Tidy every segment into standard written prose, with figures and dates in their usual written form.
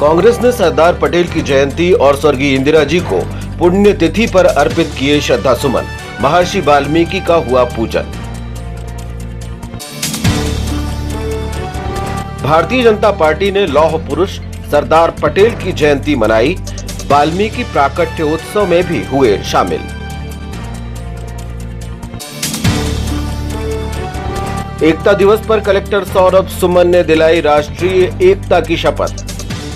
कांग्रेस ने सरदार पटेल की जयंती और स्वर्गीय इंदिरा जी को पुण्यतिथि पर अर्पित किए श्रद्धा सुमन। महर्षि वाल्मीकि का हुआ पूजन। भारतीय जनता पार्टी ने लौह पुरुष सरदार पटेल की जयंती मनाई। वाल्मीकि प्राकट्योत्सव में भी हुए शामिल। एकता दिवस पर कलेक्टर सौरभ सुमन ने दिलाई राष्ट्रीय एकता की शपथ।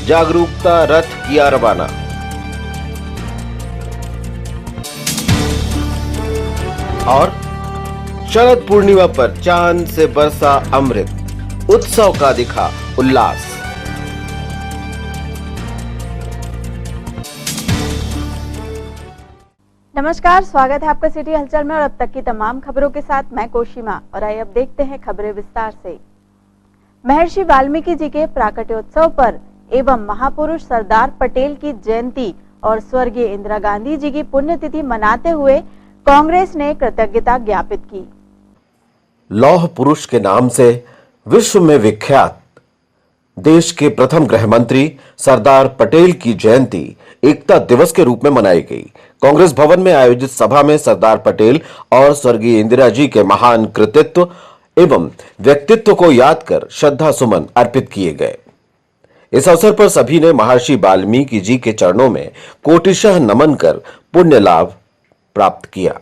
जागरूकता रथ किया रवाना। और शरद पूर्णिमा पर चांद से बरसा अमृत, उत्सव का दिखा उल्लास। नमस्कार, स्वागत है आपका सिटी हलचल में और अब तक की तमाम खबरों के साथ मैं कोशिमा। और आइए अब देखते हैं खबरें विस्तार से। महर्षि वाल्मीकि जी के प्राकट्योत्सव पर एवं महापुरुष सरदार पटेल की जयंती और स्वर्गीय इंदिरा गांधी जी की पुण्यतिथि मनाते हुए कांग्रेस ने कृतज्ञता ज्ञापित की। लौह पुरुष के नाम से विश्व में विख्यात देश के प्रथम गृह मंत्री सरदार पटेल की जयंती एकता दिवस के रूप में मनाई गई। कांग्रेस भवन में आयोजित सभा में सरदार पटेल और स्वर्गीय इंदिरा जी के महान कृतित्व एवं व्यक्तित्व को याद कर श्रद्धा सुमन अर्पित किए गए। इस अवसर पर सभी ने महर्षि वाल्मीकि जी के चरणों में कोटिशः नमन कर पुण्य लाभ प्राप्त किया।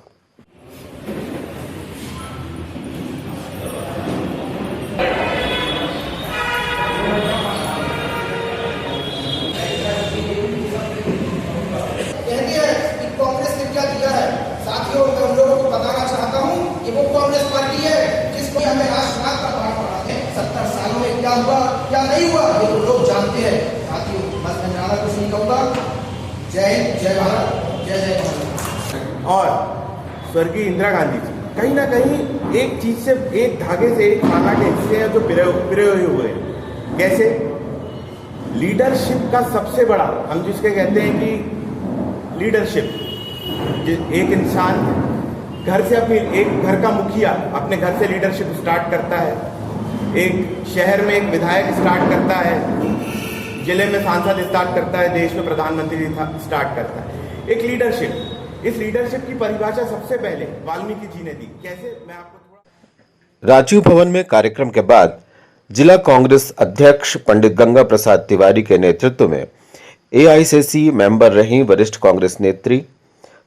क्या नहीं हुआ ये तो लोग जानते हैं। साथियों, बस मैं ज्यादा कुछ नहीं कहूंगा। जय जय भारत, जय जय भारत। और स्वर्गीय इंदिरा गांधी जी कहीं ना कहीं एक चीज से, एक धागे से, एक माला के हिस्से हैं जो पिरे हुए हैं। कैसे? लीडरशिप का सबसे बड़ा, हम जिसके कहते हैं कि लीडरशिप, एक इंसान घर से अपनी, एक घर का मुखिया अपने घर से लीडरशिप स्टार्ट करता है, एक शहर में एक विधायक स्टार्ट करता है, जिले में सांसद स्टार्ट करता है, देश में प्रधानमंत्री स्टार्ट करता है। एक लीडरशिप, इस लीडरशिप की परिभाषा सबसे पहले वाल्मीकि जी ने दी। कैसे? मैं आपको थोड़ा। राजीव भवन में कार्यक्रम के बाद जिला कांग्रेस अध्यक्ष पंडित गंगा प्रसाद तिवारी के नेतृत्व में एआईसीसी मेंबर रही वरिष्ठ कांग्रेस नेत्री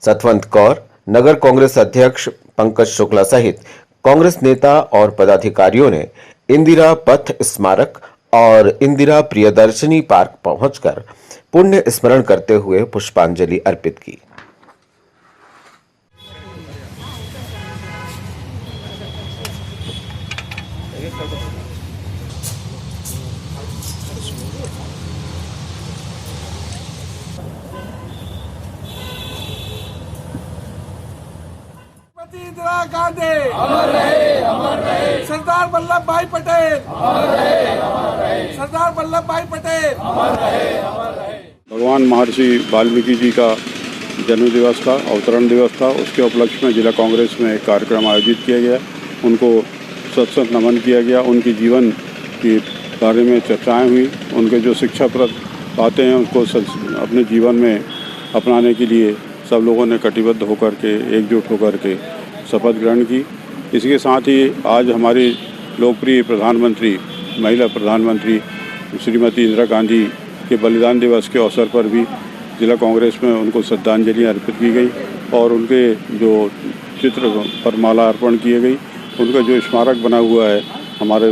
सतवंत कौर, नगर कांग्रेस अध्यक्ष पंकज शुक्ला सहित कांग्रेस नेता और पदाधिकारियों ने इंदिरा पथ स्मारक और इंदिरा प्रियदर्शनी पार्क पहुंचकर पुण्य स्मरण करते हुए पुष्पांजलि अर्पित की। इंदिरा गांधी अमर रहे, सरदार वल्लभ भाई पटेल अमर रहे, सरदार वल्लभ भाई पटेल अमर रहे। भगवान महर्षि वाल्मीकि जी का जन्म दिवस था, अवतरण दिवस था। उसके उपलक्ष्य में जिला कांग्रेस में एक कार्यक्रम आयोजित किया गया। उनको सत नमन किया गया। उनके जीवन के बारे में चर्चाएं हुई। उनके जो शिक्षाप्रद बातें हैं उसको अपने जीवन में अपनाने के लिए सब लोगों ने कटिबद्ध होकर के, एकजुट होकर के शपथ ग्रहण की। इसके साथ ही आज हमारी लोकप्रिय प्रधानमंत्री, महिला प्रधानमंत्री श्रीमती इंदिरा गांधी के बलिदान दिवस के अवसर पर भी जिला कांग्रेस में उनको श्रद्धांजलि अर्पित की गई और उनके जो चित्र पर माला अर्पण किए गई। उनका जो स्मारक बना हुआ है हमारे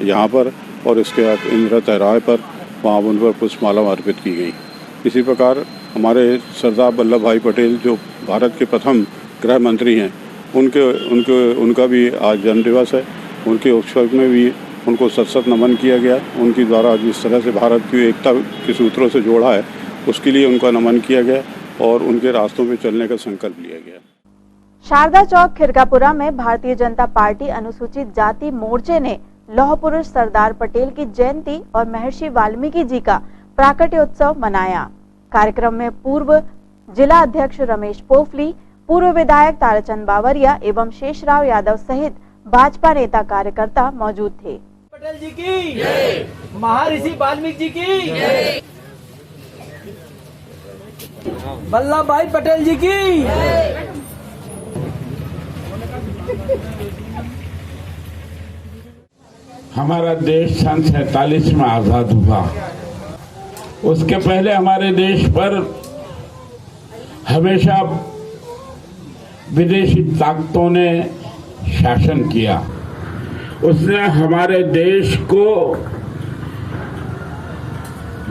यहाँ पर, और इसके बाद इंदिरा तहराए पर, वहाँ उन पर पुष्पमाला अर्पित की गई। इसी प्रकार हमारे सरदार वल्लभ भाई पटेल जो भारत के प्रथम गृह मंत्री हैं, उनका भी आज जन्मदिवस है। उनके उत्सव में भी उनको सत नमन किया गया। उनके द्वारा जिस तरह से भारत की एकता के सूत्रों से जोड़ा है उसके लिए उनका नमन किया गया और उनके रास्तों में चलने का संकल्प लिया गया। शारदा चौक खिरकापुरा में भारतीय जनता पार्टी अनुसूचित जाति मोर्चे ने लौह पुरुष सरदार पटेल की जयंती और महर्षि वाल्मीकि जी का प्राकट्योत्सव मनाया। कार्यक्रम में पूर्व जिला अध्यक्ष रमेश पोफली, पूर्व विधायक ताराचंद बावरिया एवं शेषराव यादव सहित भाजपा नेता कार्यकर्ता मौजूद थे। पटेल जी की, महर्षि वाल्मीकि जी की, वल्लभ भाई पटेल जी की। हमारा देश सन 47 में आजाद हुआ। उसके पहले हमारे देश पर हमेशा विदेशी ताकतों ने शासन किया। उसने हमारे देश को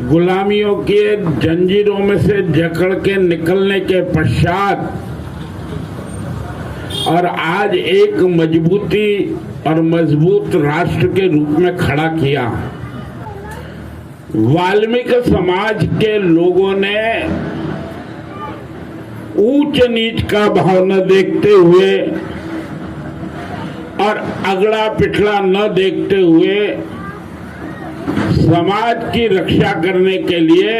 गुलामियों के जंजीरों में से जकड़ के निकलने के पश्चात और आज एक मजबूती और मजबूत राष्ट्र के रूप में खड़ा किया। वाल्मीकि समाज के लोगों ने ऊंच नीच का भाव न देखते हुए और अगड़ा पिछड़ा न देखते हुए समाज की रक्षा करने के लिए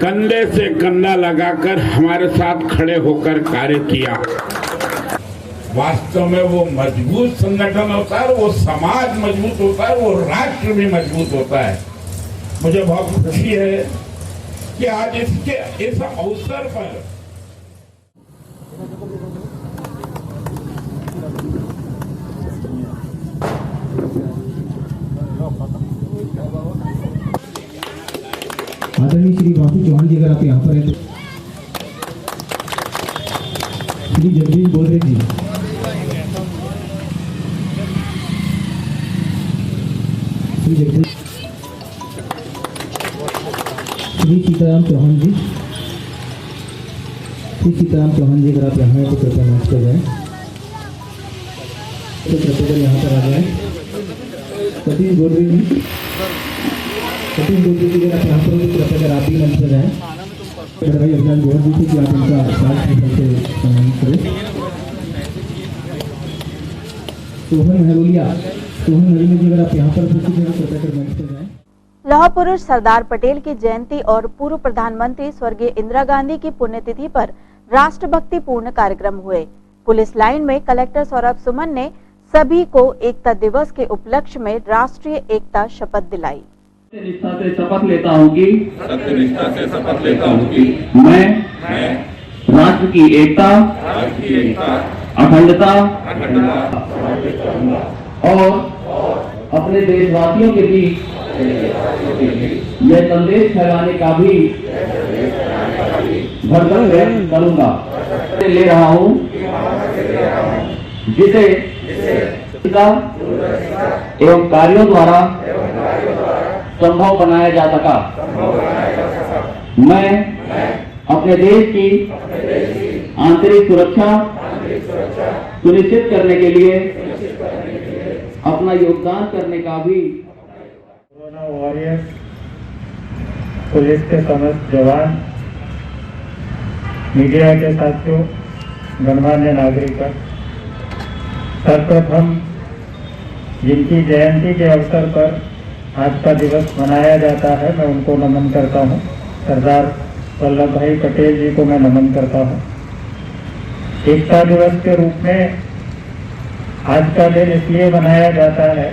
कंधे से कंधा लगाकर हमारे साथ खड़े होकर कार्य किया। वास्तव में वो मजबूत संगठन होता है, वो समाज मजबूत होता है, वो राष्ट्र भी मजबूत होता है। मुझे बहुत खुशी है कि आज इस अवसर पर आदरणीय श्री बापू चौहान जी, अगर आप यहाँ पर हैं तो श्री जगदीश बोधरे जी, श्री जगदीश, श्री सीताराम चौहान जी, श्री सीताराम चौहान जी, अगर आप यहाँ हैं तो कृपया मंच पर जाएं, तो कृपया यहाँ पर आ जाएं। सतीश बोधरे जी, सतीश बोधरे जी, अगर आप यहाँ पर हो तो कृपया आप भी मंच पर जाएं। भाई अभियान जोड़ दी थी कि आप इनका साथ से सम्मान करें। सोहन महरोलिया जी, अगर आप यहाँ पर कृपया कर मंच पर जाएं। लौह पुरुष सरदार पटेल की जयंती और पूर्व प्रधानमंत्री स्वर्गीय इंदिरा गांधी की पुण्यतिथि पर राष्ट्रभक्ति पूर्ण कार्यक्रम हुए। पुलिस लाइन में कलेक्टर सौरभ सुमन ने सभी को एकता दिवस के उपलक्ष्य में राष्ट्रीय एकता शपथ दिलाई। निष्ठा से शपथ लेता हूँ कि मैं राष्ट्र की एकता, अखंडता और अपने देशवासियों के बीच यह संदेश फैलाने का भी भरपूर प्रयास करूंगा। ले रहा हूँ जिसे एवं कार्यों द्वारा संभव बनाया जा सका। मैं अपने देश की आंतरिक सुरक्षा सुनिश्चित करने के लिए अपना योगदान करने का भी। कोरोना वॉरियर्स, पुलिस के समस्त जवान, मीडिया के साथियों, गणमान्य नागरिक, सर्वप्रथम जिनकी जयंती के अवसर पर आज का दिवस मनाया जाता है, मैं उनको नमन करता हूँ। सरदार वल्लभ भाई पटेल जी को मैं नमन करता हूँ। एकता दिवस के रूप में आज का दिन इसलिए मनाया जाता है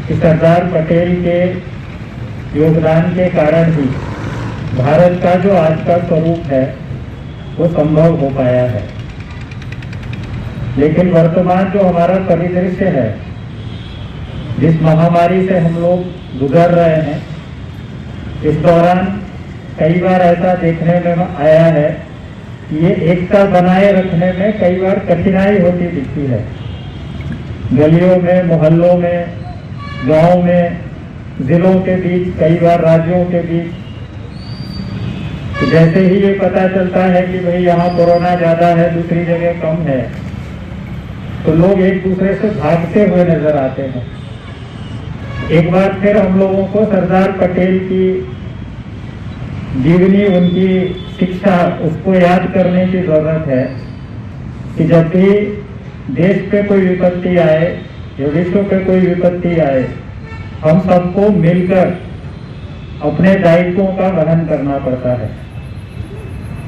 कि सरदार पटेल के योगदान के कारण ही भारत का जो आज का स्वरूप है वो संभव हो पाया है। लेकिन वर्तमान जो हमारा परिदृश्य है, जिस महामारी से हम लोग गुजर रहे हैं, इस दौरान कई बार ऐसा देखने में आया है कि ये एकता बनाए रखने में कई बार कठिनाई होती दिखती है। गलियों में, मोहल्लों में, गांव में, जिलों के बीच, कई बार राज्यों के बीच, तो जैसे ही ये पता चलता है कि भाई यहाँ कोरोना ज्यादा है, दूसरी जगह कम है, तो लोग एक दूसरे से भागते हुए नजर आते हैं। एक बार फिर हम लोगों को सरदार पटेल की जीवनी, उनकी शिक्षा, उसको याद करने की जरूरत है कि जब भी देश पे कोई विपत्ति आए या विश्व पे कोई विपत्ति आए, हम सबको मिलकर अपने दायित्वों का वहन करना पड़ता है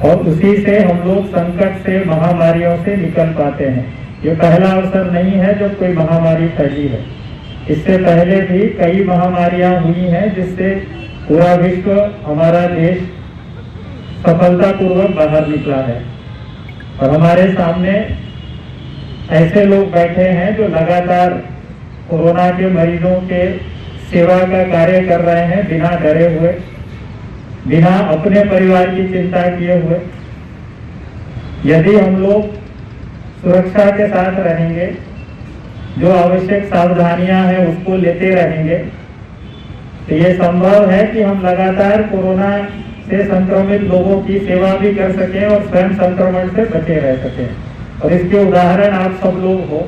और उसी से हम लोग संकट से, महामारियों से निकल पाते हैं। ये पहला अवसर नहीं है जब कोई महामारी फैली है। इससे पहले भी कई महामारियां हुई हैं जिससे पूरा विश्व, हमारा देश सफलतापूर्वक बाहर निकला है। और हमारे सामने ऐसे लोग बैठे हैं जो लगातार कोरोना के मरीजों के सेवा का कार्य कर रहे हैं, बिना डरे हुए, बिना अपने परिवार की चिंता किए हुए। यदि हम लोग सुरक्षा के साथ रहेंगे, जो आवश्यक सावधानियां हैं उसको लेते रहेंगे, तो ये संभव है कि हम लगातार कोरोना से संक्रमित लोगों की सेवा भी कर सकें और स्वयं संक्रमण से बचे रह सकें। और इसके उदाहरण आप सब लोग हो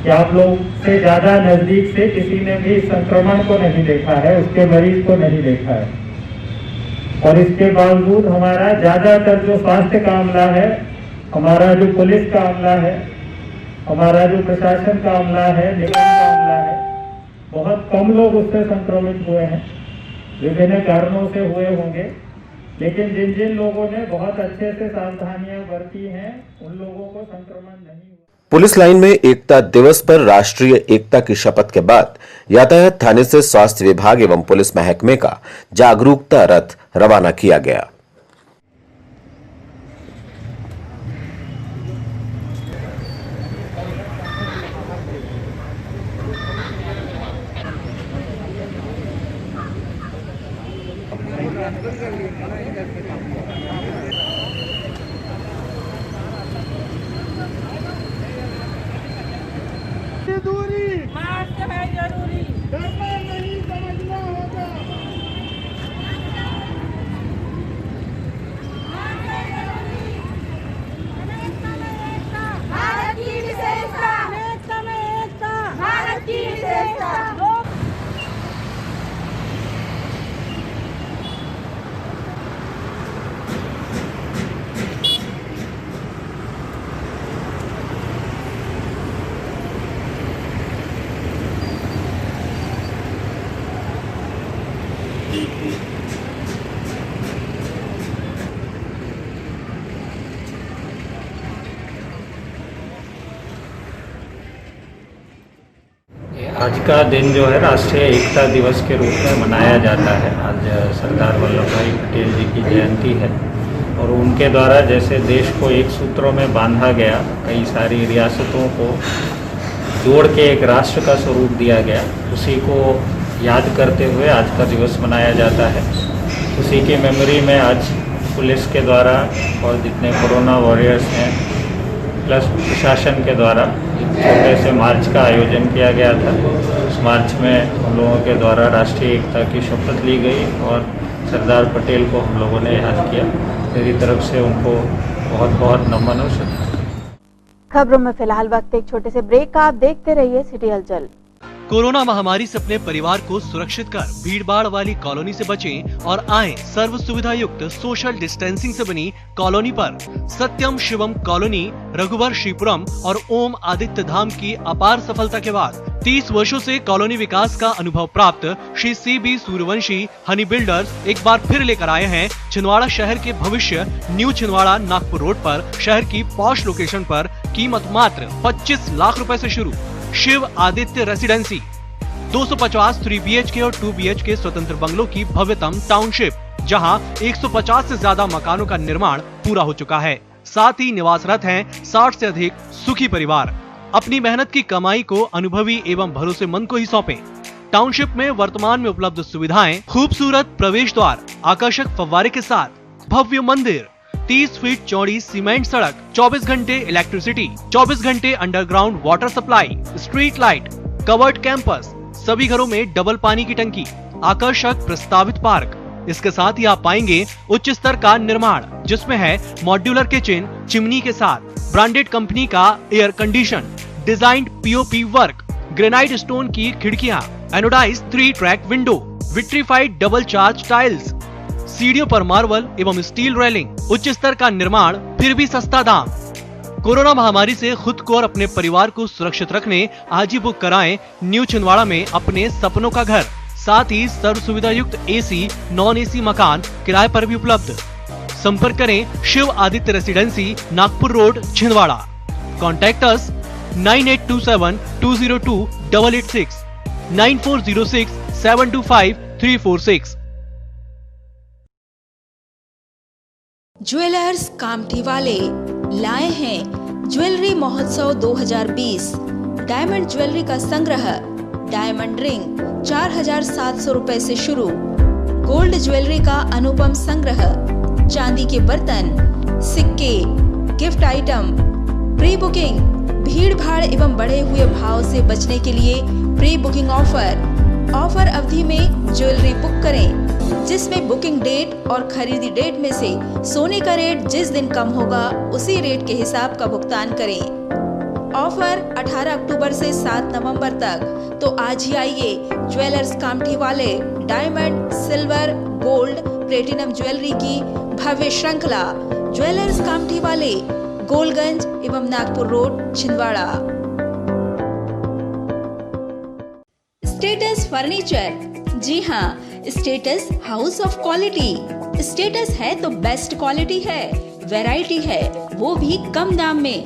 कि आप लोग से ज्यादा नजदीक से किसी ने भी संक्रमण को नहीं देखा है, उसके मरीज को नहीं देखा है। और इसके बावजूद हमारा ज्यादातर जो स्वास्थ्य का अमला है, हमारा जो पुलिस का अमला है, हमारा जो प्रशासन का अमला है, निगम का अमला है, बहुत कम लोग उससे संक्रमित हुए हैं। विभिन्न कारणों से हुए होंगे, लेकिन जिन जिन लोगों ने बहुत अच्छे से सावधानियां बरती हैं, उन लोगों को संक्रमण नहीं हुआ। पुलिस लाइन में एकता दिवस पर राष्ट्रीय एकता की शपथ के बाद यातायात थाने से स्वास्थ्य विभाग एवं पुलिस महकमे का जागरूकता रथ रवाना किया गया। दूरी मास्क है जरूरी, डरना नहीं, समझना होगा। भारत की विशेषता, एकता में एकता, भारत की विशेषता। आज का दिन जो है राष्ट्रीय एकता दिवस के रूप में मनाया जाता है। आज सरदार वल्लभ भाई पटेल जी की जयंती है और उनके द्वारा जैसे देश को एक सूत्रों में बांधा गया, कई सारी रियासतों को जोड़ के एक राष्ट्र का स्वरूप दिया गया, उसी को याद करते हुए आज का दिवस मनाया जाता है। उसी की मेमोरी में आज पुलिस के द्वारा और जितने कोरोना वॉरियर्स हैं प्लस प्रशासन के द्वारा एक छोटे से मार्च का आयोजन किया गया था। उस मार्च में हम लोगों के द्वारा राष्ट्रीय एकता की शपथ ली गई और सरदार पटेल को हम लोगों ने याद किया। मेरी तरफ से उनको बहुत बहुत नमन और श्रद्धा। खबरों में फिलहाल वक्त एक छोटे से ब्रेक का, आप देखते रहिए सिटी हलचल। कोरोना महामारी से अपने परिवार को सुरक्षित कर भीड़भाड़ वाली कॉलोनी से बचें और आएं सर्व सुविधा युक्त सोशल डिस्टेंसिंग से बनी कॉलोनी पर। सत्यम शिवम कॉलोनी, रघुवर श्रीपुरम और ओम आदित्य धाम की अपार सफलता के बाद 30 वर्षों से कॉलोनी विकास का अनुभव प्राप्त श्री CB सूर्यवंशी हनी बिल्डर्स एक बार फिर लेकर आए हैं छिंदवाड़ा शहर के भविष्य न्यू छिंदवाड़ा नागपुर रोड पर शहर की पॉश लोकेशन पर। कीमत मात्र 25 लाख रुपए से शुरू। शिव आदित्य रेसिडेंसी 250 3 BHK और 2 BHK स्वतंत्र बंगलों की भव्यतम टाउनशिप, जहां 150 से ज्यादा मकानों का निर्माण पूरा हो चुका है। साथ ही निवासरत हैं 60 से अधिक सुखी परिवार। अपनी मेहनत की कमाई को अनुभवी एवं भरोसेमंद को ही सौंपें। टाउनशिप में वर्तमान में उपलब्ध सुविधाएं: खूबसूरत प्रवेश द्वार, आकर्षक फव्वारे के साथ भव्य मंदिर, 30 फीट चौड़ी सीमेंट सड़क, 24 घंटे इलेक्ट्रिसिटी, 24 घंटे underground water supply, street light, covered campus, सभी घरों में डबल पानी की टंकी, आकर्षक प्रस्तावित पार्क। इसके साथ ही आप पाएंगे उच्च स्तर का निर्माण, जिसमें है मॉड्यूलर किचन, चिमनी के साथ ब्रांडेड कंपनी का air condition, designed POP work, granite stone की खिड़कियां, anodize 3 track window, vitrified double charge tiles, सीढ़ियों पर मार्बल एवं स्टील रेलिंग, उच्च स्तर का निर्माण, फिर भी सस्ता दाम। कोरोना महामारी से खुद को और अपने परिवार को सुरक्षित रखने आज ही बुक कराएं न्यू छिंदवाड़ा में अपने सपनों का घर। साथ ही सर्व सुविधा युक्त AC, नॉन AC मकान किराए पर भी उपलब्ध। संपर्क करें Shiv Aditya residency, Nagpur road, Chhindwara. Contact us 9827202886, 9406725346। Jewellers Kamthi वाले लाए हैं ज्वेलरी महोत्सव 2020। डायमंड ज्वेलरी का संग्रह, डायमंड रिंग 4700 रुपए से शुरू, गोल्ड ज्वेलरी का अनुपम संग्रह, चांदी के बर्तन, सिक्के, गिफ्ट आइटम, प्री बुकिंग, भीड़ भाड़ एवं बढ़े हुए भाव से बचने के लिए प्री बुकिंग ऑफर अवधि में ज्वेलरी बुक करें, जिसमें बुकिंग डेट और खरीदी डेट में से सोने का रेट जिस दिन कम होगा उसी रेट के हिसाब का भुगतान करें। ऑफर 18 अक्टूबर से 7 नवंबर तक। तो आज ही आइए ज्वेलर्स कामठी वाले diamond, silver, gold, platinum jewellery की भव्य श्रृंखला ज्वेलर्स कामठी वाले, गोलगंज एवं Nagpur road, Chhindwara. Status furniture, जी हाँ, status house of quality. Status है तो बेस्ट क्वालिटी है, वैरायटी है, वो भी कम दाम में।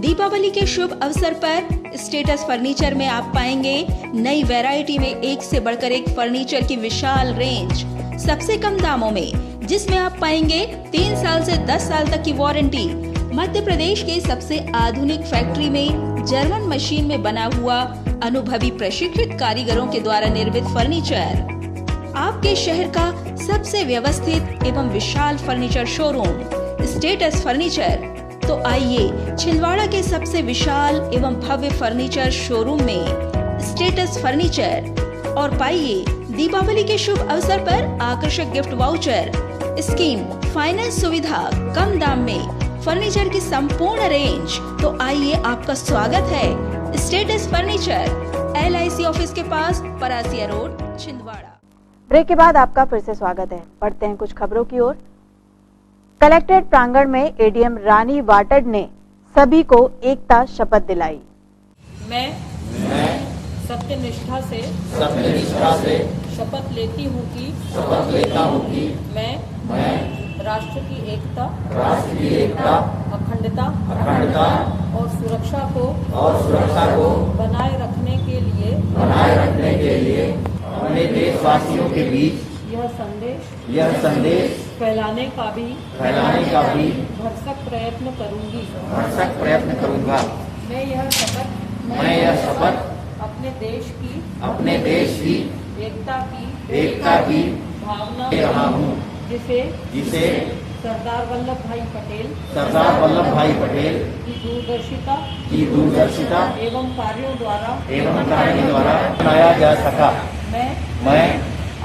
दीपावली के शुभ अवसर पर स्टेटस फर्नीचर में आप पाएंगे नई वैरायटी में एक से बढ़कर एक फर्नीचर की विशाल रेंज, सबसे कम दामों में, जिसमें आप पाएंगे 3 साल से 10 साल तक की वारंटी। मध्य प्रदेश के सबसे आधुनिक फैक्ट्री में जर्मन मशीन में बना हुआ अनुभवी प्रशिक्षित कारीगरों के द्वारा निर्मित फर्नीचर। आपके शहर का सबसे व्यवस्थित एवं विशाल फर्नीचर शोरूम स्टेटस फर्नीचर। तो आइए छिंदवाड़ा के सबसे विशाल एवं भव्य फर्नीचर शोरूम में स्टेटस फर्नीचर और पाइए दीपावली के शुभ अवसर पर आकर्षक गिफ्ट वाउचर, स्कीम, फाइनेंस सुविधा, कम दाम में फर्नीचर की संपूर्ण रेंज। तो आइए, आपका स्वागत है स्टेटस फर्नीचर, LIC ऑफिस के पास, परासिया रोड, छिंदवाड़ा। ब्रेक के बाद आपका फिर से स्वागत है। बढ़ते हैं कुछ खबरों की ओर। कलेक्ट्रेट प्रांगण में ADM रानी वाटड ने सभी को एकता शपथ दिलाई। मैं सत्यनिष्ठा से शपथ लेती हूँ कि मैं राष्ट्र की एकता, अखंडता और सुरक्षा को बनाए रखने के लिए अपने देशवासियों के बीच यह संदेश फैलाने का भी भरसक प्रयत्न करूंगा। मैं यह शपथ अपने देश की एकता की भावना ले रहा हूँ, जिसे सरदार वल्लभ भाई पटेल की दूरदर्शिता एवं कार्यों द्वारा बनाया जा सका। मैं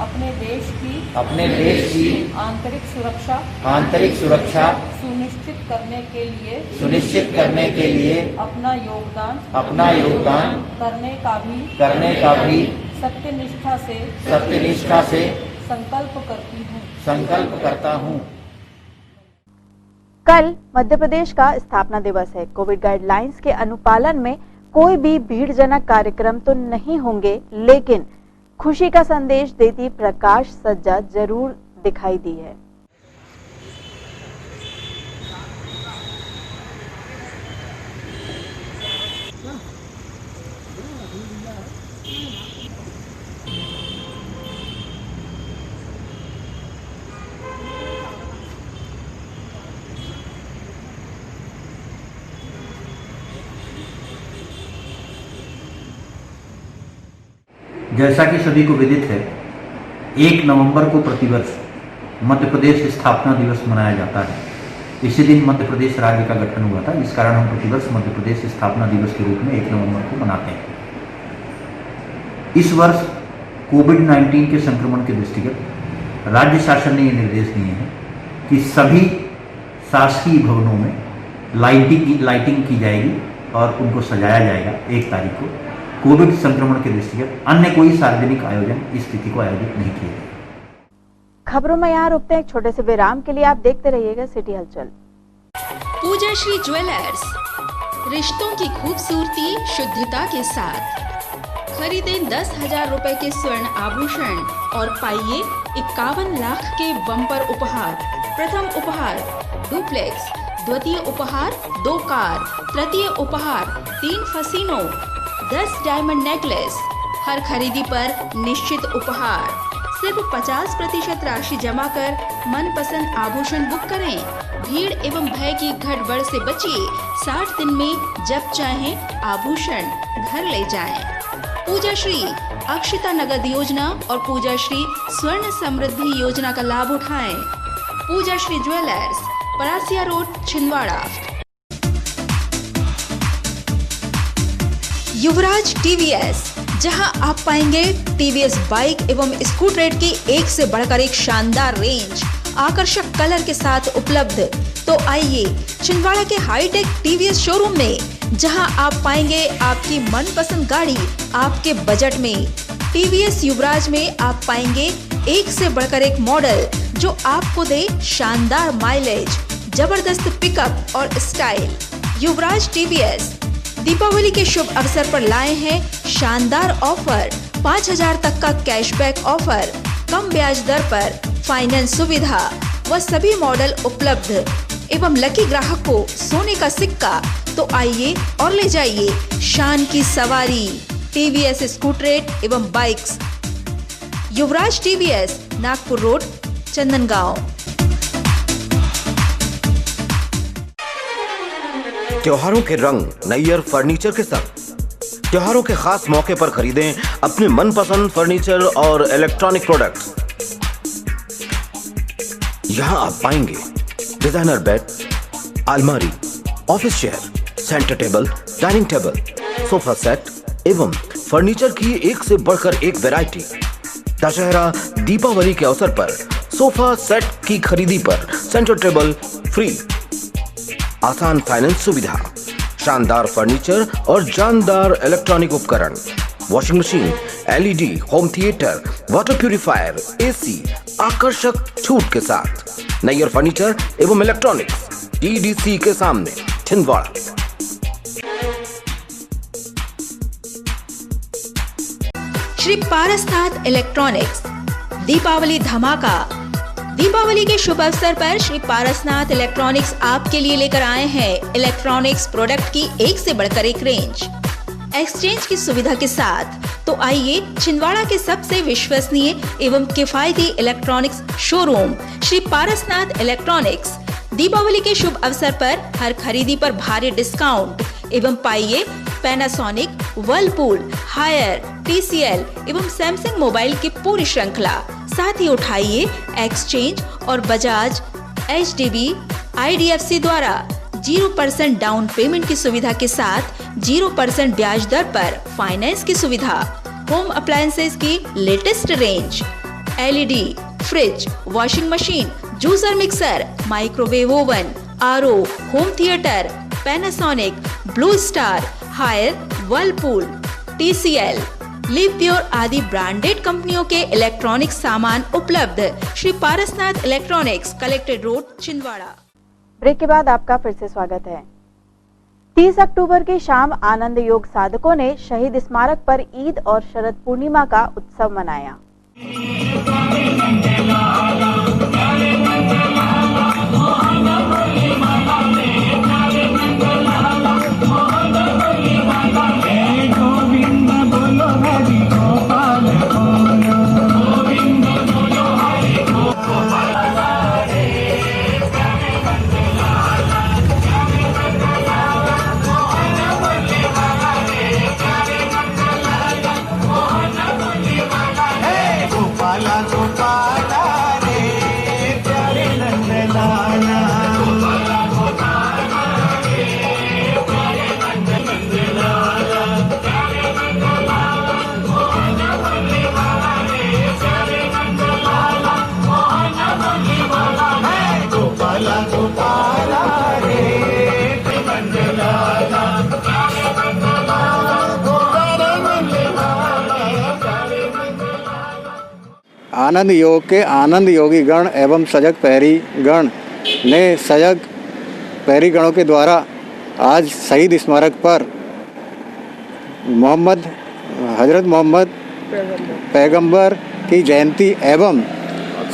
अपने देश की आंतरिक सुरक्षा सुनिश्चित करने के लिए अपना योगदान करने का भी सत्यनिष्ठा से संकल्प करता हूँ। कल मध्य प्रदेश का स्थापना दिवस है। कोविड गाइडलाइंस के अनुपालन में कोई भी भीड़जनक कार्यक्रम तो नहीं होंगे, लेकिन खुशी का संदेश देती प्रकाश सज्जा जरूर दिखाई दी है। जैसा कि सभी को विदित है, 1 नवंबर को प्रतिवर्ष मध्य प्रदेश स्थापना दिवस मनाया जाता है। इसी दिन मध्य प्रदेश राज्य का गठन हुआ था, इस कारण हम प्रतिवर्ष मध्य प्रदेश स्थापना दिवस के रूप में 1 नवंबर को मनाते हैं। इस वर्ष कोविड-19 के संक्रमण के दृष्टिगत राज्य शासन ने ये निर्देश दिए हैं कि सभी शासकीय भवनों में लाइटिंग की जाएगी और उनको सजाया जाएगा 1 तारीख को। कोविड संक्रमण के दृष्टिगत अन्य कोई सार्वजनिक आयोजन इस तिथि को आयोजित नहीं किए गए। खबरों में यहाँ रुकते हैं एक छोटे से विराम के लिए। आप देखते रहिएगा सिटी हलचल। पूजा श्री ज्वेलर्स, रिश्तों की खूबसूरती शुद्धता के साथ। खरीदें 10,000 रुपए के स्वर्ण आभूषण और पाइए 51 लाख के बम्पर उपहार। प्रथम उपहार डुप्लेक्स द्वितीय उपहार 2 कार, तृतीय उपहार 3 फसीनो, 10 डायमंड नेकलेस। हर खरीदी पर निश्चित उपहार। सिर्फ 50% राशि जमा कर मनपसंद आभूषण बुक करें। भीड़ एवं भय की गड़बड़ से बचिए। 60 दिन में जब चाहें आभूषण घर ले जाएं। पूजा श्री अक्षता नगद योजना और पूजा श्री स्वर्ण समृद्धि योजना का लाभ उठाएं। पूजा श्री ज्वेलर्स, परासिया रोड, छिंदवाड़ा। युवराज टीवीएस, जहां आप पाएंगे टीवीएस बाइक एवं स्कूटर की एक से बढ़कर एक शानदार रेंज, आकर्षक कलर के साथ उपलब्ध। तो आइए छिंदवाड़ा के हाईटेक टीवीएस शोरूम में, जहां आप पाएंगे आपकी मनपसंद गाड़ी आपके बजट में। टीवीएस युवराज में आप पाएंगे एक से बढ़कर एक मॉडल जो आपको दे शानदार माइलेज, जबरदस्त पिकअप और स्टाइल। युवराज टीवीएस दीपावली के शुभ अवसर पर लाए हैं शानदार ऑफर। 5000 तक का कैशबैक ऑफर, कम ब्याज दर पर फाइनेंस सुविधा व सभी मॉडल उपलब्ध एवं लकी ग्राहक को सोने का सिक्का। तो आइए और ले जाइए शान की सवारी। टीवीएस स्कूटरेट एवं बाइक्स। युवराज टीवीएस, नागपुर रोड, चंदनगांव। त्योहारों के रंग नैयर फर्नीचर के संग। त्योहारों के खास मौके पर खरीदें अपने मनपसंद फर्नीचर और इलेक्ट्रॉनिक प्रोडक्ट्स। यहां आप पाएंगे डिजाइनर बेड, अलमारी, office chair, centre table, dining table, sofa set एवं फर्नीचर की एक से बढ़कर एक वैरायटी। दशहरा दीपावली के अवसर पर सोफा सेट की खरीदी पर सेंटर टेबल फ्री। आसान फाइनेंस सुविधा, शानदार फर्नीचर और जानदार इलेक्ट्रॉनिक उपकरण, washing machine, LED, home theatre, water purifier, AC, आकर्षक छूट के साथ। नैयर फर्नीचर एवं इलेक्ट्रॉनिक्स, टीडीसी के सामने, छिंदवाड़ा। श्री पारसनाथ इलेक्ट्रॉनिक्स दीपावली धमाका। दीपावली के शुभ अवसर पर श्री पारसनाथ इलेक्ट्रॉनिक्स आपके लिए लेकर आए हैं इलेक्ट्रॉनिक्स प्रोडक्ट की एक से बढ़कर एक रेंज, एक्सचेंज की सुविधा के साथ। तो आइए छिंदवाड़ा के सबसे विश्वसनीय एवं किफायती electronics showroom Shri Parasnath electronics Deepawali के शुभ अवसर पर हर खरीदी पर भारी डिस्काउंट एवं पाइए पैनासोनिक, वर्लपूल, हायर, टीसीएल एवं सैमसंग मोबाइल की पूरी श्रृंखला। साथ ही उठाइए एक्सचेंज और बजाज, एचडीबी, आईडीएफसी द्वारा 0% डाउन पेमेंट की सुविधा के साथ 0% ब्याज दर पर फाइनेंस की सुविधा। होम अप्लायंसेज की latest range, LED, fridge, washing machine, juicer mixer, microwave oven, RO, home theatre, Panasonic, Blue Star, Haier, Whirlpool, TCL, Livpure आदि ब्रांडेड कंपनियों के इलेक्ट्रॉनिक सामान उपलब्ध। Shri Parasnath electronics, collected road, Chhindwara. Break के बाद आपका फिर से स्वागत है। 30 अक्टूबर की शाम आनंद योग साधकों ने शहीद स्मारक पर ईद और शरद पूर्णिमा का उत्सव मनाया। आनंद योग के आनंद योगी गण एवं सजग पहरी गण ने सजग पहरी गणों के द्वारा आज शहीद स्मारक पर हजरत मोहम्मद पैगंबर की जयंती एवं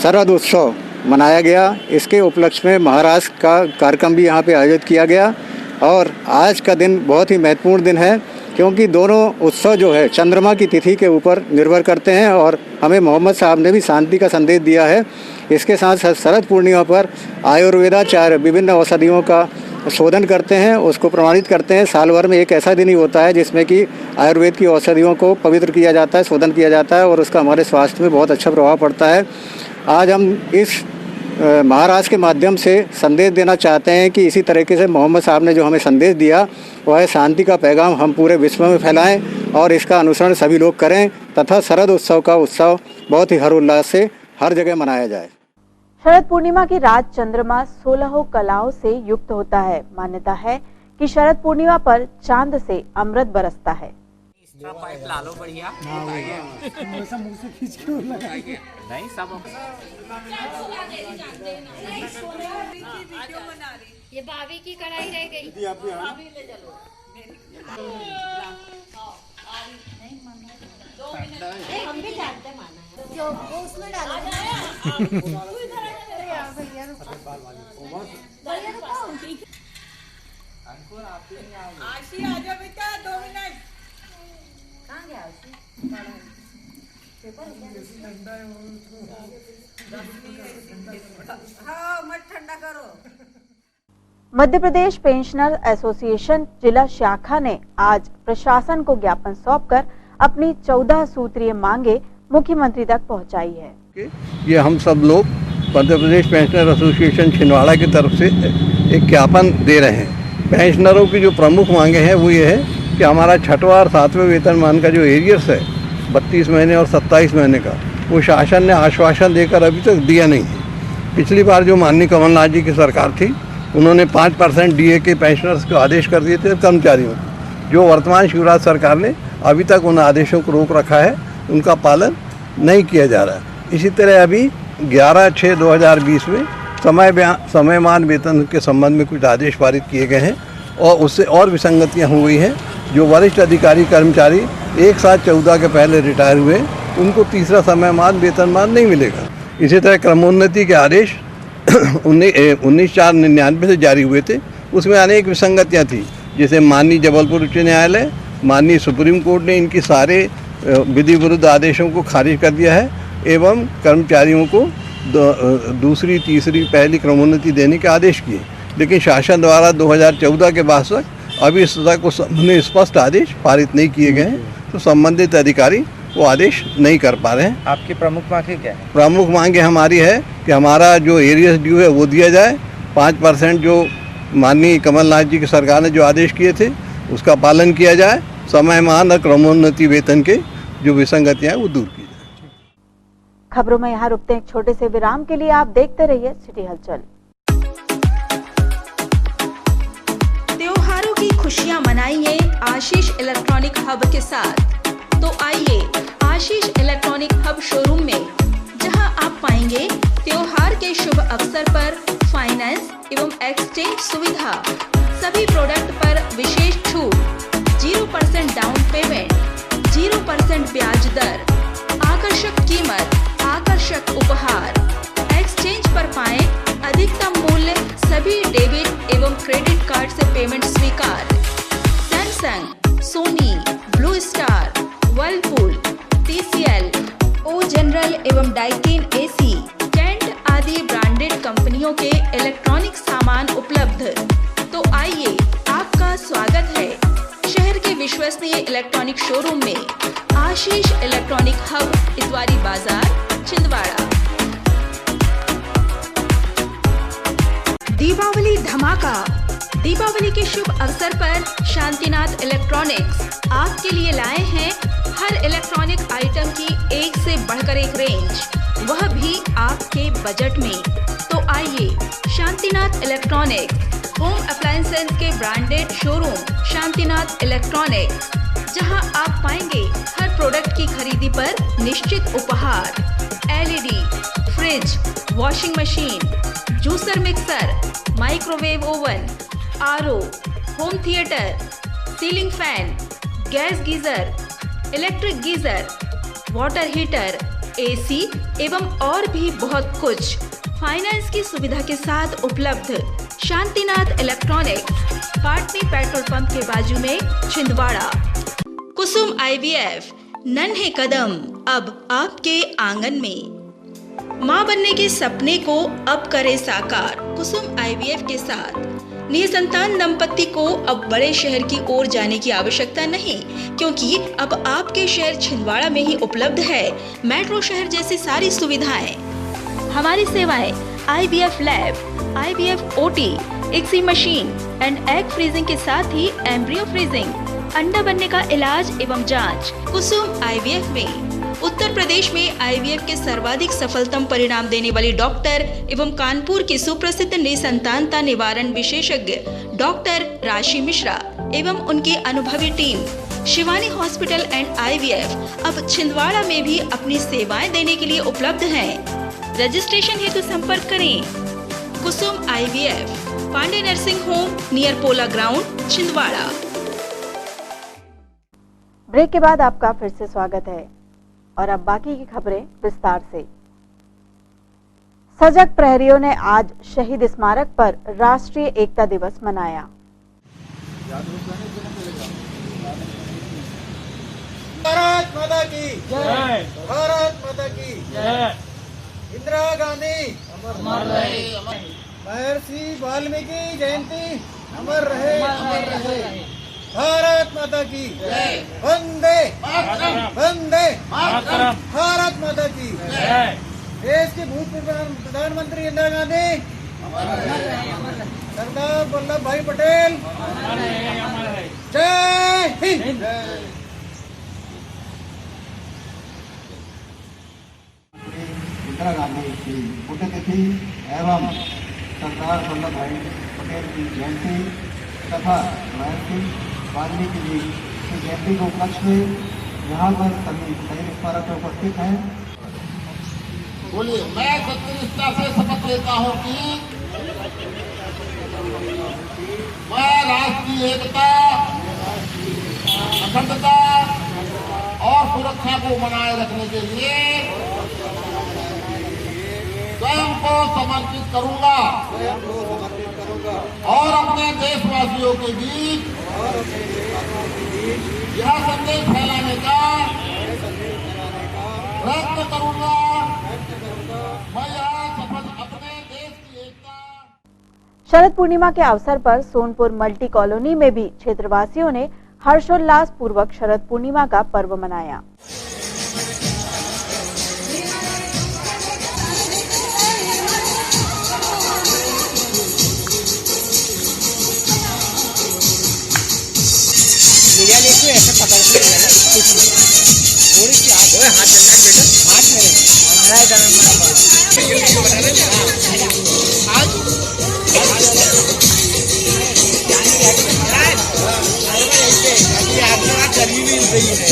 शरद उत्सव मनाया गया। इसके उपलक्ष्य में महाराष्ट्र का कार्यक्रम भी यहाँ पे आयोजित किया गया और आज का दिन बहुत ही महत्वपूर्ण दिन है क्योंकि दोनों उत्सव जो है चंद्रमा की तिथि के ऊपर निर्भर करते हैं और हमें मोहम्मद साहब ने भी शांति का संदेश दिया है। इसके साथ साथ शरद पूर्णिमा पर आयुर्वेदाचार्य विभिन्न औषधियों का शोधन करते हैं, उसको प्रमाणित करते हैं। साल भर में एक ऐसा दिन ही होता है जिसमें कि आयुर्वेद की औषधियों को पवित्र किया जाता है, शोधन किया जाता है और उसका हमारे स्वास्थ्य में बहुत अच्छा प्रभाव पड़ता है। आज हम इस महाराज के माध्यम से संदेश देना चाहते हैं कि इसी तरीके से मोहम्मद साहब ने जो हमें संदेश दिया वह शांति का पैगाम हम पूरे विश्व में फैलाएं और इसका अनुसरण सभी लोग करें तथा शरद उत्सव का उत्सव बहुत ही हर्षोल्लास से हर जगह मनाया जाए। शरद पूर्णिमा की रात चंद्रमा 16 कलाओं से युक्त होता है। मान्यता है कि शरद पूर्णिमा पर चांद से अमृत बरसता है। पाइप ला लो बढ़िया मुंह से खींच के लगाइए नहीं सब ये भाभी की कढ़ाई रह गई भाभी ले चलो हम भी जानते माना जो उसमें डाला आशी आ जाओ बेटा 2 मिनट कहाँ गया हाँ मत ठंडा करो। मध्य प्रदेश पेंशनर एसोसिएशन जिला शाखा ने आज प्रशासन को ज्ञापन सौंपकर अपनी 14 सूत्रीय मांगे मुख्यमंत्री तक पहुंचाई है। ये हम सब लोग मध्य प्रदेश पेंशनर एसोसिएशन छिंदवाड़ा की तरफ से एक ज्ञापन दे रहे हैं। पेंशनरों की जो प्रमुख मांगे हैं वो ये है कि हमारा 6वां और 7वें वेतनमान का जो एरियर्स है 32 महीने और 27 महीने का, वो शासन ने आश्वासन देकर अभी तक दिया नहीं है। पिछली बार जो माननीय कमलनाथ जी की सरकार थी उन्होंने 5% डीए के पेंशनर्स को आदेश कर दिए थे कर्मचारियों को। जो वर्तमान शिवराज सरकार ने अभी तक उन आदेशों को रोक रखा है, उनका पालन नहीं किया जा रहा है। इसी तरह अभी 11/6/2020 में समयमान वेतन के संबंध में कुछ आदेश पारित किए गए हैं और उससे और विसंगतियां हो गई हैं। जो वरिष्ठ अधिकारी कर्मचारी 1/7/14 के पहले रिटायर हुए उनको तीसरा समयमान वेतनमान नहीं मिलेगा। इसी तरह क्रमोन्नति के आदेश 19/4/99 से जारी हुए थे, उसमें अनेक विसंगतियां थी। जैसे माननीय जबलपुर उच्च न्यायालय, माननीय सुप्रीम कोर्ट ने इनकी सारे विधि विरुद्ध आदेशों को खारिज कर दिया है एवं कर्मचारियों को दूसरी, तीसरी, पहली क्रमोन्नति देने के आदेश किए। लेकिन शासन द्वारा 2014 के बाद तक अभी इस तक उन्हें स्पष्ट आदेश पारित नहीं किए गए हैं, तो संबंधित अधिकारी वो आदेश नहीं कर पा रहे हैं। आपकी प्रमुख मांगे क्या है? प्रमुख मांगे हमारी है कि हमारा जो एरियस ड्यू है वो दिया जाए। 5% जो माननीय कमलनाथ जी की सरकार ने जो आदेश किए थे उसका पालन किया जाए। समयमान और क्रमोन्नति वेतन के जो विसंगतियाँ वो दूर की जाए। खबरों में यहाँ रुकते हैं एक छोटे से विराम के लिए। आप देखते रहिए सिटी हलचल। त्योहारों की खुशियां मनाइए आशीष इलेक्ट्रॉनिक हब के साथ। तो आइए आशीष इलेक्ट्रॉनिक हब शोरूम में, जहां आप पाएंगे त्योहार के शुभ अवसर पर फाइनेंस एवं एक्सचेंज सुविधा, सभी प्रोडक्ट पर विशेष छूट, 0% डाउन पेमेंट, 0% ब्याज दर, आकर्षक कीमत, आकर्षक उपहार। एक्सचेंज पर पाएं अधिकतम मूल्य, सभी डेबिट एवं क्रेडिट कार्ड से पेमेंट स्वीकार। Samsung, Sony, Blue Star, Whirlpool, TCL, O General एवं डाइकिन एसी, टेंट आदि ब्रांडेड कंपनियों के इलेक्ट्रॉनिक सामान उपलब्ध। तो आइए, आपका स्वागत है शहर के विश्वसनीय इलेक्ट्रॉनिक शोरूम में, आशीष इलेक्ट्रॉनिक हब, इतवारी बाजार, छिंदवाड़ा। दीपावली धमाका। दीपावली के शुभ अवसर पर शांतिनाथ इलेक्ट्रॉनिक्स आपके लिए लाए हैं हर इलेक्ट्रॉनिक आइटम की एक से बढ़कर एक रेंज, वह भी आपके बजट में। तो आइए, शांतिनाथ इलेक्ट्रॉनिक्स, होम अप्लायंसेस के ब्रांडेड शोरूम शांतिनाथ इलेक्ट्रॉनिक्स, जहां आप पाएंगे हर प्रोडक्ट की खरीदी पर निश्चित उपहार। LED, fridge, washing machine, juicer mixer, microwave oven, RO, home theatre, ceiling fan, gas geyser, electric geyser, water heater, AC एवं और भी बहुत कुछ फाइनेंस की सुविधा के साथ उपलब्ध। Shantinath electronics, Patni petrol pump के बाजू में, छिंदवाड़ा। कुसुम IVF, नन्हे कदम अब आपके आंगन में। मां बनने के सपने को अब करे साकार। कुसुम IVF के साथ निसंतान दंपत्ति को अब बड़े शहर की ओर जाने की आवश्यकता नहीं, क्योंकि अब आपके शहर छिंदवाड़ा में ही उपलब्ध है मेट्रो शहर जैसी सारी सुविधाएं। हमारी सेवाएं IVF lab, IVF OT, ICSI machine and egg freezing के साथ ही एम्ब्रियो फ्रीजिंग, अंडा बनने का इलाज एवं जांच। कुसुम IVF में उत्तर प्रदेश में IVF के सर्वाधिक सफलतम परिणाम देने वाली डॉक्टर एवं कानपुर की सुप्रसिद्ध निसंतानता निवारण विशेषज्ञ डॉक्टर राशि मिश्रा एवं उनकी अनुभवी team Shivani hospital and IVF अब छिंदवाड़ा में भी अपनी सेवाएं देने के लिए उपलब्ध हैं। रजिस्ट्रेशन हेतु संपर्क करें Kusum IVF, Pandey nursing home, near Pola ground, Chhindwara. Break के बाद आपका फिर से स्वागत है और अब बाकी की खबरें विस्तार से। सजग प्रहरियों ने आज शहीद स्मारक पर राष्ट्रीय एकता दिवस मनाया। भारत माता की जय, भारत माता की जय। इंदिरा गांधी अमर रहे, महर्षि वाल्मीकि जयंती अमर रहे, अमर रहे। भारत माता की जय, वंदे वंदे भारत माता की जय। देश के भूतपूर्व प्रधानमंत्री इंदिरा गांधी, सरदार वल्लभ भाई पटेल, जय हिंद। इंदिरा गांधी की पुण्यतिथि एवं सरदार वल्लभ भाई पटेल की जयंती तथा महर्षि वाल्मीकि जी की जयंती के उपलक्ष्य में यहाँ पर सभी शहीद स्मारक में उपस्थित हैं। बोलिए, मैं सत्यनिष्ठा से शपथ लेता हूँ कि मैं राष्ट्रीय एकता, अखंडता और सुरक्षा को बनाए रखने के लिए स्वयं को समर्पित करूंगा और अपने देशवासियों के बीच यह संदेश फैलाने का प्रयत्न करूंगा। मैं यह शपथ अपने देश की एकता। शरद पूर्णिमा के अवसर पर सोनपुर मल्टी कॉलोनी में भी क्षेत्रवासियों ने हर्षोल्लास पूर्वक शरद पूर्णिमा का पर्व मनाया। ऐसे पकड़ते थोड़ी सी हाथ चलना बेटा, हाथ गर्मी भी रही है।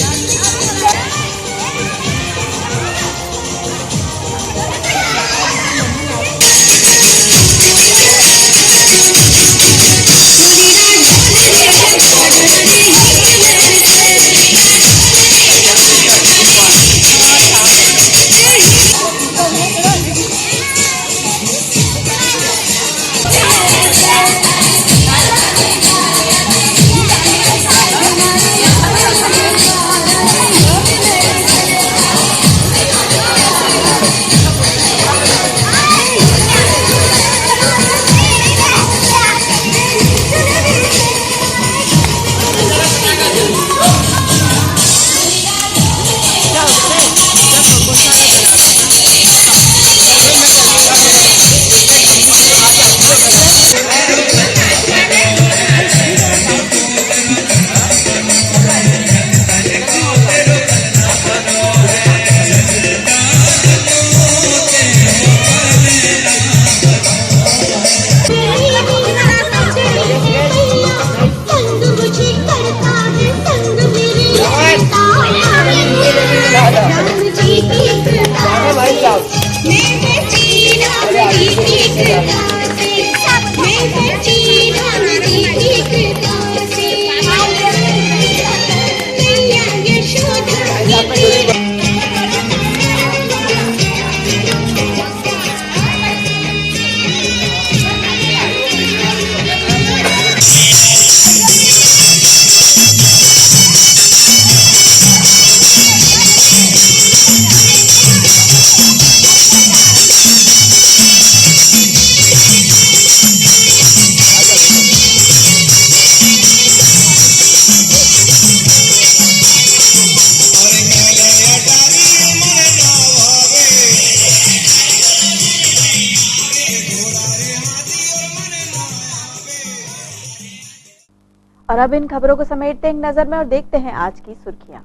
और अब इन खबरों को समेटते हैं एक नजर में और देखते हैं आज की सुर्खियां।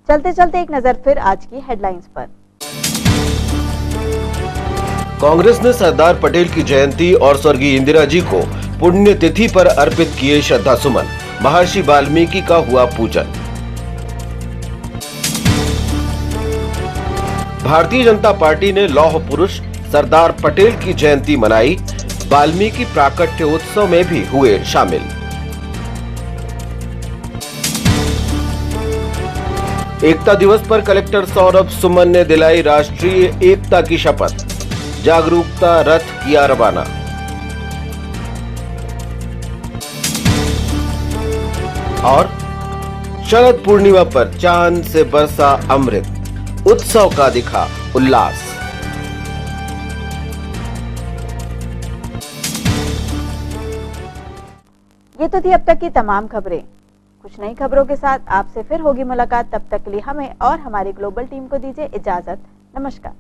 चलते चलते एक नजर फिर आज की हेडलाइंस पर। कांग्रेस ने सरदार पटेल की जयंती और स्वर्गीय इंदिरा जी को पुण्यतिथि पर अर्पित किए श्रद्धा सुमन। महर्षि वाल्मीकि का हुआ पूजन। भारतीय जनता पार्टी ने लौह पुरुष सरदार पटेल की जयंती मनाई। वाल्मीकि प्राकट्योत्सव में भी हुए शामिल। एकता दिवस पर कलेक्टर सौरभ सुमन ने दिलाई राष्ट्रीय एकता की शपथ। जागरूकता रथ किया रवाना। और शरद पूर्णिमा पर चांद से बरसा अमृत। उत्सव का दिखा उल्लास। ये तो थी अब तक की तमाम खबरें। कुछ नई खबरों के साथ आपसे फिर होगी मुलाकात। तब तक के लिए हमें और हमारी ग्लोबल टीम को दीजिए इजाजत। नमस्कार।